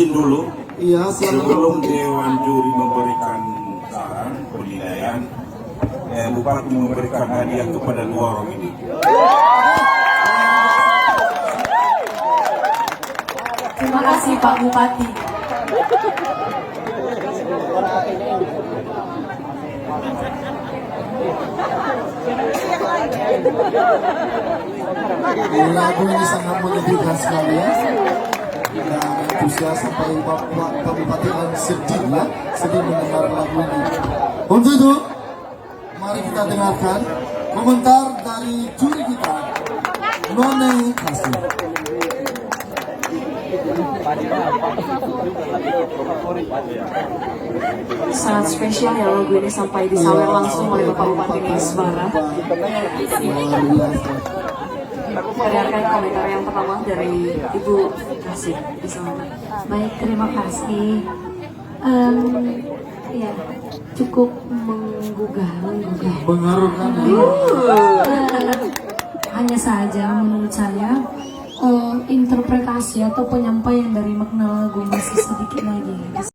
izin dulu. Iya, Sebelum Dewan Juri memberikan saran penilaian, Bupati memberikan hadiah kepada dua orang ini. Terima kasih Pak Bupati. lagu ini sangat menyedihkan sekali ya. Dan antusias sampai Bapak Bupati yang sedih ya, sedih mendengar lagu ini. Untuk itu, mari kita dengarkan komentar dari juri kita, None Kasih. Sangat spesial ya lagu ini sampai disawer langsung oleh Bapak Bupati Misbara. Dengarkan komentar yang pertama dari Ibu Kasih di sana. Baik, terima kasih. Ya, cukup menggugah. Mengharukan. Hanya saja menurut saya interpretasi atau penyampaian dari makna lagu masih sedikit lagi.